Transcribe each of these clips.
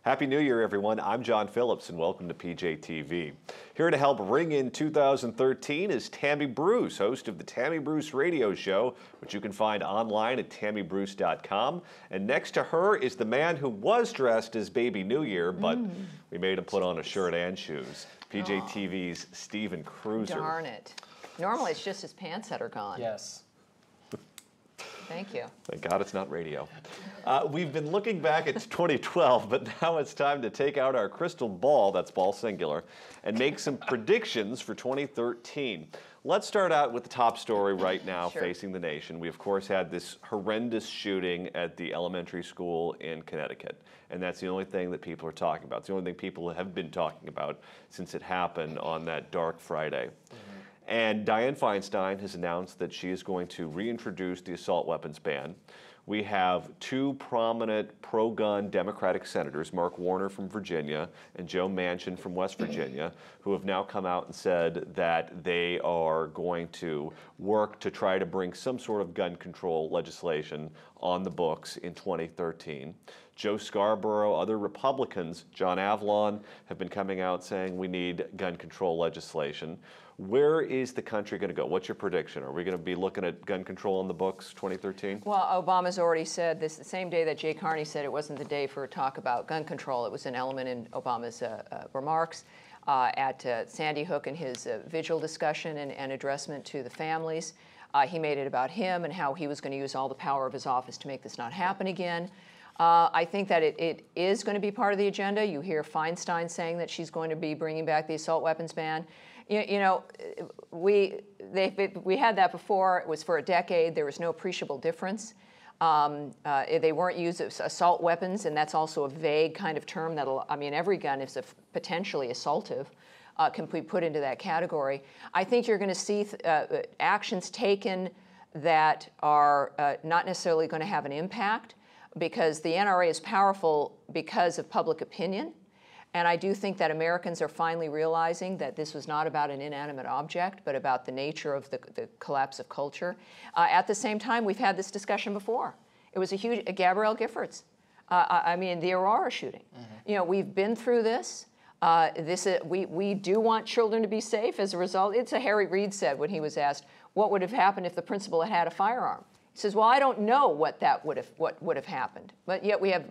Happy New Year, everyone. I'm John Phillips, and welcome to PJTV. Here to help ring in 2013 is Tammy Bruce, host of the Tammy Bruce Radio Show, which you can find online at tammybruce.com. And next to her is the man who was dressed as Baby New Year, but we made him put on a shirt and shoes. PJTV's Stephen Kruiser. Darn it. Normally it's just his pants that are gone. Yes. Thank you. Thank God it's not radio. We've been looking back at 2012, but now it's time to take out our crystal ball, that's ball singular, and make some predictions for 2013. Let's start out with the top story right now facing the nation. We, of course, had this horrendous shooting at the elementary school in Connecticut, and that's the only thing that people are talking about. It's the only thing people have been talking about since it happened on that dark Friday. And Dianne Feinstein has announced that she is going to reintroduce the assault weapons ban. We have two prominent pro-gun Democratic senators, Mark Warner from Virginia and Joe Manchin from West Virginia, who have now come out and said that they are going to work to try to bring some sort of gun control legislation on the books in 2013. Joe Scarborough, other Republicans, John Avlon, have been coming out saying we need gun control legislation. Where is the country going to go? What's your prediction? Are we going to be looking at gun control on the books 2013? Well, Obama's already said this the same day that Jay Carney said it wasn't the day for talk about gun control. It was an element in Obama's remarks at Sandy Hook in his vigil discussion and addressment to the families. He made it about him and how he was going to use all the power of his office to make this not happen again. I think that it is going to be part of the agenda. You hear Feinstein saying that she's going to be bringing back the assault weapons ban. You know, we had that before. It was for a decade. There was no appreciable difference. They weren't used as assault weapons, and that's also a vague kind of term that'll, I mean, every gun is potentially assaultive, can be put into that category. I think you're going to see actions taken that are not necessarily going to have an impact, because the NRA is powerful because of public opinion. And I do think that Americans are finally realizing that this was not about an inanimate object, but about the nature of the collapse of culture. At the same time, we've had this discussion before. It was a huge, Gabrielle Giffords. I mean, the Aurora shooting. You know, we've been through this. We do want children to be safe as a result. It's a Harry Reid said when he was asked, what would have happened if the principal had had a firearm? He says, well, I don't know what would have happened. But yet we have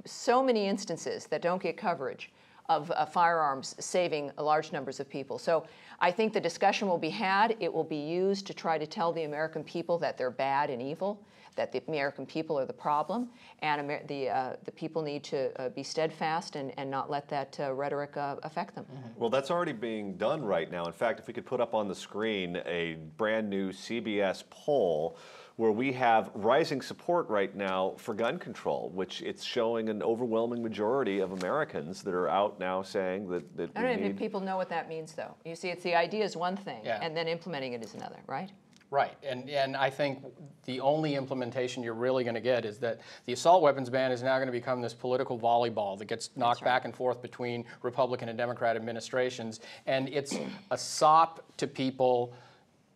so many instances that don't get coverage of firearms saving large numbers of people. So I think the discussion will be had. It will be used to try to tell the American people that they're bad and evil, that the American people are the problem, and the people need to be steadfast and not let that rhetoric affect them. Well, that's already being done right now. In fact, if we could put up on the screen a brand new CBS poll where we have rising support right now for gun control, which it's showing an overwhelming majority of Americans that are out now saying that I don't know if people know what that means, though. You see, it's the idea is one thing, and then implementing it is another, right? Right, and I think the only implementation you're really going to get is that the assault weapons ban is now going to become this political volleyball that gets knocked back and forth between Republican and Democrat administrations, and it's a sop to people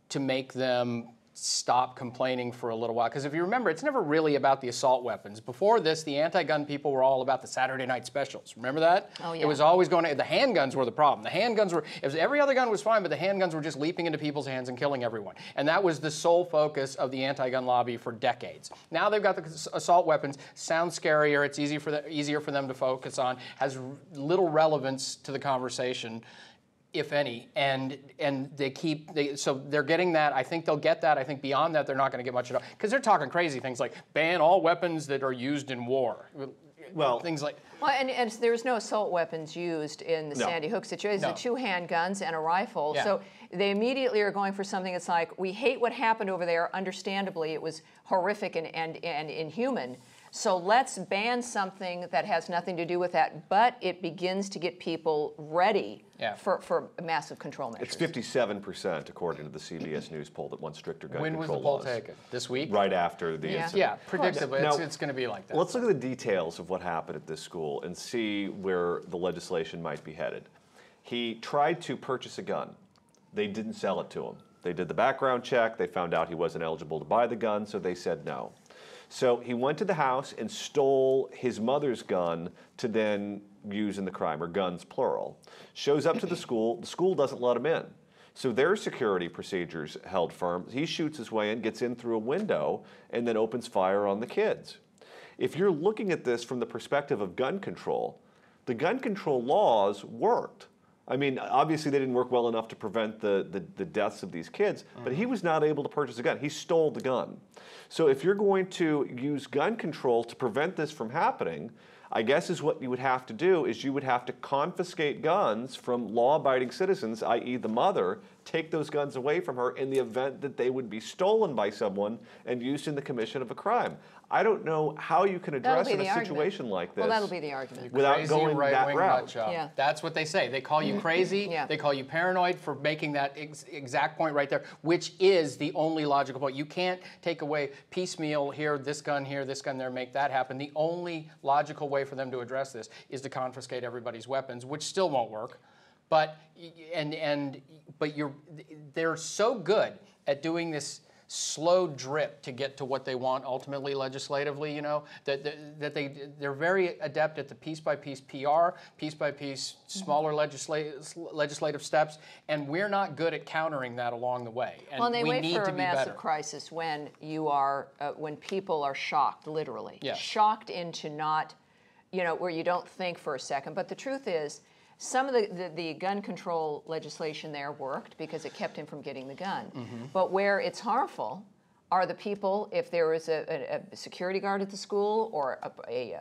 to make them stop complaining for a little while. Because if you remember, it's never really about the assault weapons. Before this, the anti-gun people were all about the Saturday night specials. Remember that? Oh, yeah. It was always going to, the handguns were the problem. The handguns were, every other gun was fine, but the handguns were just leaping into people's hands and killing everyone. And that was the sole focus of the anti-gun lobby for decades. Now they've got the assault weapons, sounds scarier, it's easier for them to focus on, has little relevance to the conversation, if any, and so they're getting that. I think they'll get that. I think beyond that, they're not going to get much at all, because they're talking crazy things like ban all weapons that are used in war. Well, things like. Well, and there's no assault weapons used in the Sandy Hook situation. It's the two handguns and a rifle. Yeah. So they immediately are going for something that's like, we hate what happened over there. Understandably, it was horrific and inhuman. So let's ban something that has nothing to do with that, but it begins to get people ready for massive control measures. It's 57%, according to the CBS News poll, that want stricter gun control laws. When was the poll taken? This week? Right after the incident. Yeah, predictably, it's going to be like that. Let's look at the details of what happened at this school and see where the legislation might be headed. He tried to purchase a gun. They didn't sell it to him. They did the background check. They found out he wasn't eligible to buy the gun, so they said no. So he went to the house and stole his mother's gun to then use in the crime, or guns plural. Shows up to the school doesn't let him in. So their security procedures held firm. He shoots his way in, gets in through a window, and then opens fire on the kids. If you're looking at this from the perspective of gun control, the gun control laws worked. I mean, obviously they didn't work well enough to prevent the deaths of these kids, but he was not able to purchase a gun. He stole the gun. So if you're going to use gun control to prevent this from happening, I guess is what you would have to do is you would have to confiscate guns from law-abiding citizens, i.e. the mother, take those guns away from her in the event that they would be stolen by someone and used in the commission of a crime. I don't know how you can address in a situation like this. Well, that'll be the argument. Without Crazy going that right-wing route. nut job. Yeah. That's what they say. They call you crazy. Yeah. They call you paranoid for making that exact point right there, which is the only logical point. You can't take away piecemeal here, this gun there, make that happen. The only logical way for them to address this is to confiscate everybody's weapons, which still won't work. But they're so good at doing this slow drip to get to what they want ultimately legislatively, you know, that they're very adept at the piece by piece PR, piece by piece smaller legislative steps, and we're not good at countering that along the way. And well, and they we wait need for to a be massive better. crisis when you are when people are shocked, literally, Yes. shocked into not, you know, where you don't think for a second. But the truth is, some of the gun control legislation there worked because it kept him from getting the gun. But where it's harmful are the people, if there was a security guard at the school or a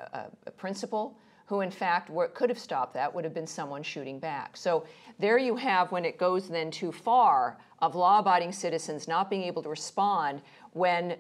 principal who in fact could have stopped that, would have been someone shooting back. So there you have, when it goes then too far, of law-abiding citizens not being able to respond when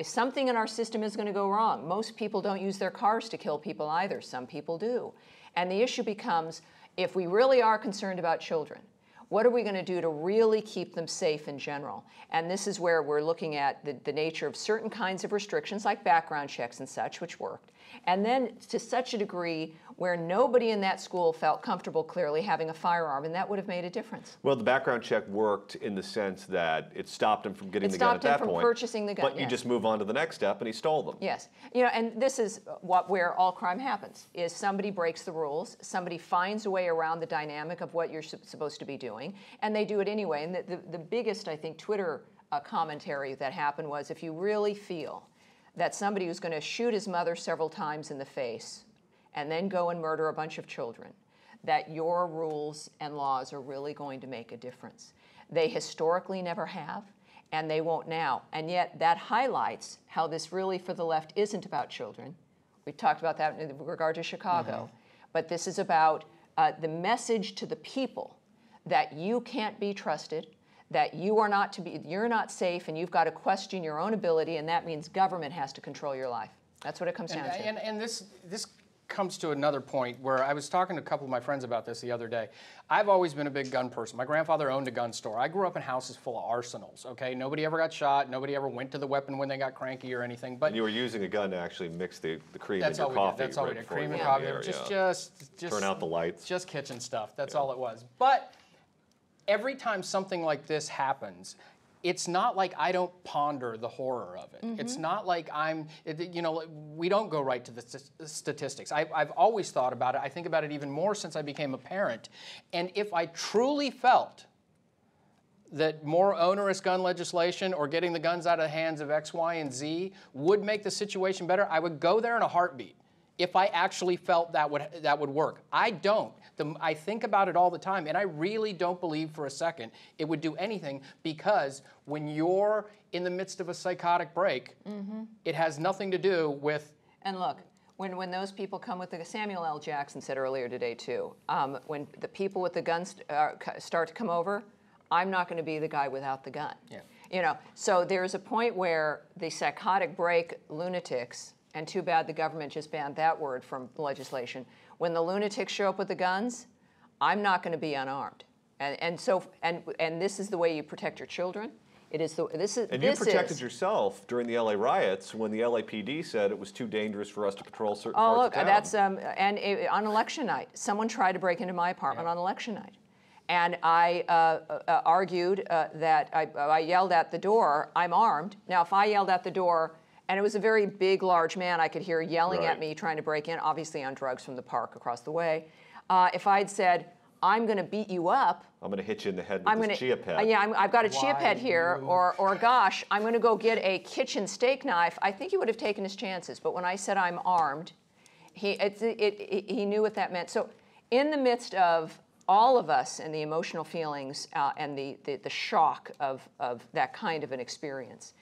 something in our system is going to go wrong. Most people don't use their cars to kill people either. Some people do. And the issue becomes, if we really are concerned about children, what are we going to do to really keep them safe in general? And this is where we're looking at the nature of certain kinds of restrictions like background checks and such, which worked. And then to such a degree where nobody in that school felt comfortable clearly having a firearm, and that would have made a difference. Well, the background check worked in the sense that it stopped him from getting the gun at that point. It stopped him from purchasing the gun, But you just move on to the next step, and he stole them. Yes. You know, and this is where all crime happens, is somebody breaks the rules, somebody finds a way around the dynamic of what you're supposed to be doing, and they do it anyway. And the biggest, I think, Twitter commentary that happened was, if you really feel that somebody who's going to shoot his mother several times in the face and then go and murder a bunch of children, that your rules and laws are really going to make a difference. They historically never have, and they won't now. And yet that highlights how this really, for the left, isn't about children. We talked about that in regard to Chicago. But this is about the message to the people that you can't be trusted, that you're not safe, and you've got to question your own ability, and that means government has to control your life. That's what it comes down to. And this comes to another point where I was talking to a couple of my friends about this the other day. I've always been a big gun person. My grandfather owned a gun store. I grew up in houses full of arsenals, okay? Nobody ever got shot. Nobody ever went to the weapon when they got cranky or anything. But you were using a gun to actually mix the cream in your coffee. That's all we did. Before Cream you and went coffee. on the air, Just turn out the lights. Just kitchen stuff. That's all it was. But every time something like this happens, it's not like I don't ponder the horror of it. It's not like we don't go right to the statistics. I've always thought about it. I think about it even more since I became a parent. And if I truly felt that more onerous gun legislation or getting the guns out of the hands of X, Y, and Z would make the situation better, I would go there in a heartbeat. If I actually felt that would work. I don't. I think about it all the time, and I really don't believe for a second it would do anything, because when you're in the midst of a psychotic break, it has nothing to do with... And look, when those people come with Samuel L. Jackson said earlier today too, when the people with the guns start to come over, I'm not going to be the guy without the gun. Yeah. You know, so there's a point where the psychotic break lunatics, and too bad the government just banned that word from legislation. When the lunatics show up with the guns, I'm not going to be unarmed. And this is the way you protect your children. It is you protected yourself during the LA riots when the LAPD said it was too dangerous for us to patrol certain parts of town. That's on election night, someone tried to break into my apartment on election night. And I argued that I yelled at the door, I'm armed. Now, if I yelled at the door And it was a very big, large man I could hear yelling at me, trying to break in, obviously on drugs from the park across the way. If I'd said, I'm going to beat you up. I'm going to hit you in the head with this chia pet. Yeah, I've got a chia pet here, or gosh, I'm going to go get a kitchen steak knife. I think he would have taken his chances. But when I said I'm armed, he knew what that meant. So in the midst of all of us and the emotional feelings and the shock of that kind of an experience,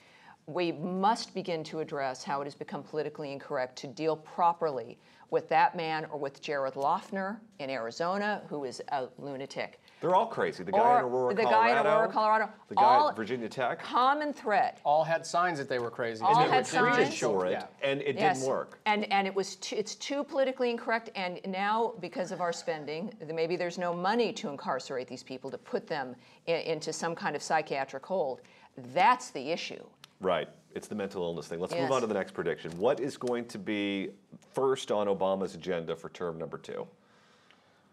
we must begin to address how it has become politically incorrect to deal properly with that man or with Jared Loughner in Arizona, who is a lunatic. They're all crazy. The guy in Aurora, Colorado. The guy at Virginia Tech. Common thread. All had signs that they were crazy. All had signs. And it didn't work. And it's too politically incorrect. And now, because of our spending, maybe there's no money to incarcerate these people, to put them into some kind of psychiatric hold. That's the issue. Right. It's the mental illness thing. Let's move on to the next prediction. What is going to be first on Obama's agenda for term number 2?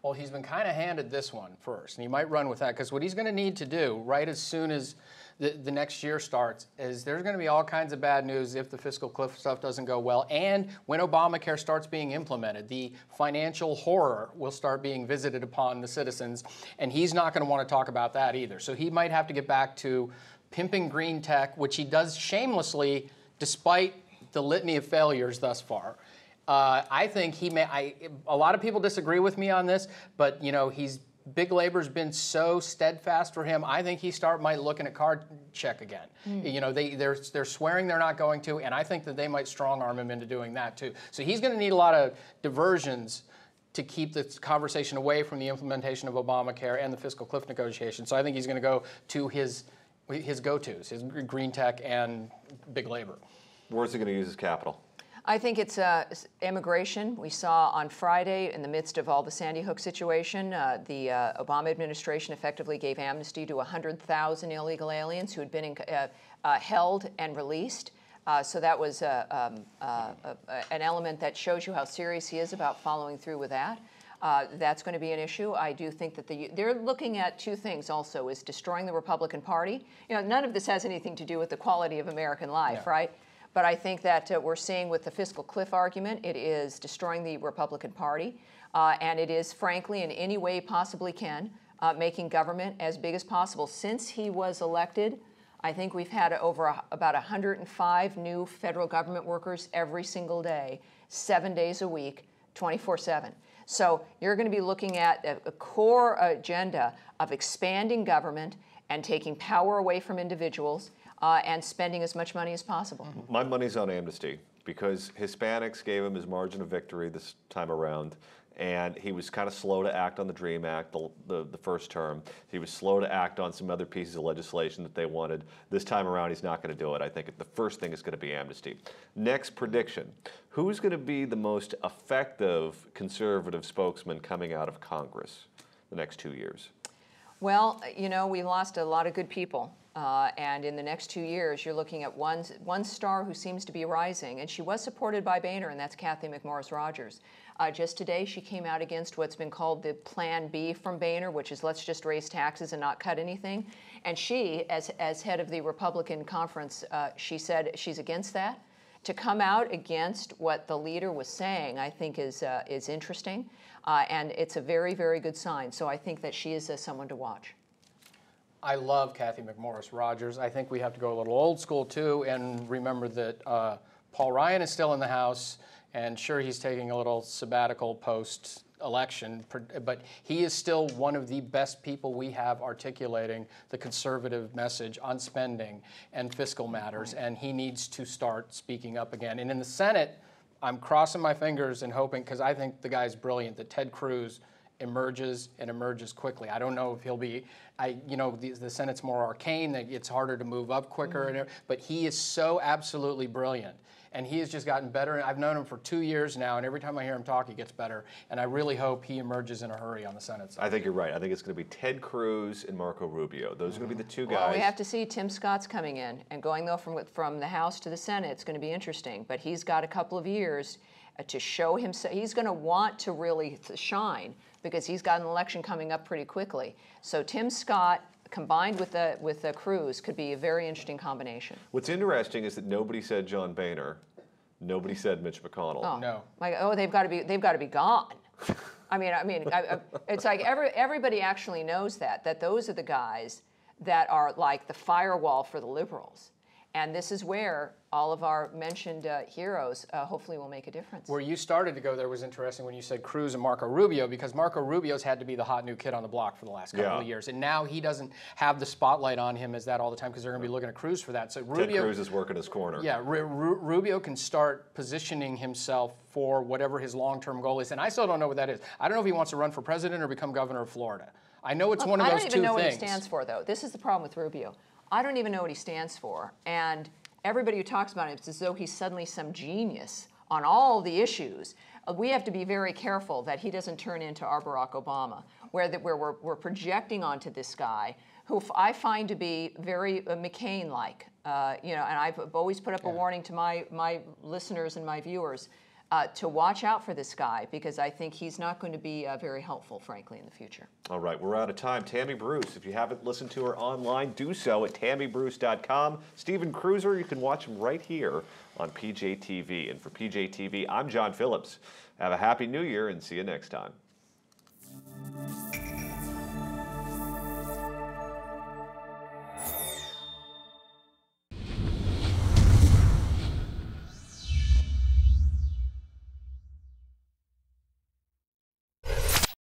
Well, he's been kind of handed this one first, and he might run with that, because what he's going to need to do right as soon as the next year starts is there's going to be all kinds of bad news if the fiscal cliff stuff doesn't go well, and when Obamacare starts being implemented, the financial horror will start being visited upon the citizens, and he's not going to want to talk about that either. So he might have to get back to pimping green tech, which he does shamelessly despite the litany of failures thus far. I think he may. A lot of people disagree with me on this, but big labor's been so steadfast for him. I think he might looking at card check again. They're swearing they're not going to, and I think that they might strong arm him into doing that too. So he's going to need a lot of diversions to keep the conversation away from the implementation of Obamacare and the fiscal cliff negotiation. So I think he's going to go to his go-tos, his green tech and big labor. Where's he going to use his capital? I think it's immigration. We saw on Friday, in the midst of all the Sandy Hook situation, the Obama administration effectively gave amnesty to 100,000 illegal aliens who had been held and released. So that was an element that shows you how serious he is about following through with that. That's going to be an issue. I do think that they're looking at two things also, is destroying the Republican Party. None of this has anything to do with the quality of American life, right? But I think that we're seeing with the fiscal cliff argument, it is destroying the Republican Party, and it is, frankly, in any way possibly can, making government as big as possible. Since he was elected, I think we've had about 105 new federal government workers every single day, 7 days a week, 24/7. So you're going to be looking at a core agenda of expanding government and taking power away from individuals and spending as much money as possible. My money's on amnesty, because Hispanics gave him his margin of victory this time around, and he was kind of slow to act on the DREAM Act the first term. He was slow to act on some other pieces of legislation that they wanted. This time around, he's not going to do it. I think the first thing is going to be amnesty. Next prediction. Who's going to be the most effective conservative spokesman coming out of Congress the next 2 years? Well, we lost a lot of good people. And in the next 2 years, you're looking at one star who seems to be rising, and she was supported by Boehner, and that's Cathy McMorris Rodgers. Just today, she came out against what's been called the Plan B from Boehner, which is let's just raise taxes and not cut anything. And she, as head of the Republican conference, she said she's against that. To come out against what the leader was saying, I think is interesting, and it's a very, very good sign. So I think that she is someone to watch. I love Cathy McMorris Rodgers. I think we have to go a little old school too and remember that Paul Ryan is still in the House, and sure, he's taking a little sabbatical post-election, but he is still one of the best people we have articulating the conservative message on spending and fiscal matters, and he needs to start speaking up again. And in the Senate, I'm crossing my fingers and hoping, because I think the guy's brilliant, that Ted Cruz emerges and emerges quickly. I don't know if he'll be, the Senate's more arcane, that it's harder to move up quicker, but he is so absolutely brilliant. And he has just gotten better. I've known him for 2 years now, and every time I hear him talk, he gets better. And I really hope he emerges in a hurry on the Senate side. I think you're right. I think it's going to be Ted Cruz and Marco Rubio. Those are going to be the two guys. Well, we have to see. Tim Scott's coming in, and going, though, from the House to the Senate, it's going to be interesting. But he's got a couple of years to show himself. He's going to want to really shine, because he's got an election coming up pretty quickly. So Tim Scott combined with Cruz could be a very interesting combination. What's interesting is that nobody said John Boehner. Nobody said Mitch McConnell. Oh, no. They've got to be gone. It's like everybody actually knows that those are the guys that are like the firewall for the liberals. And this is where all of our mentioned heroes hopefully will make a difference. Where you started to go there was interesting when you said Cruz and Marco Rubio, because Marco Rubio's had to be the hot new kid on the block for the last couple of years. And now he doesn't have the spotlight on him as that all the time because they're going to be looking at Cruz for that. So Rubio, Ted Cruz is working his corner. Yeah, Rubio can start positioning himself for whatever his long-term goal is. And I still don't know what that is. I don't know if he wants to run for president or become governor of Florida. I know it's one of those two things. I don't even know what he stands for, though. This is the problem with Rubio. I don't even know what he stands for. And everybody who talks about it, it's as though he's suddenly some genius on all the issues. We have to be very careful that he doesn't turn into our Barack Obama, where we're projecting onto this guy, who I find to be very McCain-like. And I've always put up a warning to my listeners and my viewers to watch out for this guy, because I think he's not going to be very helpful, frankly, in the future. All right, we're out of time. Tammy Bruce, if you haven't listened to her online, do so at tammybruce.com. Stephen Kruiser, you can watch him right here on PJTV. And for PJTV, I'm John Phillips. Have a happy New Year and see you next time.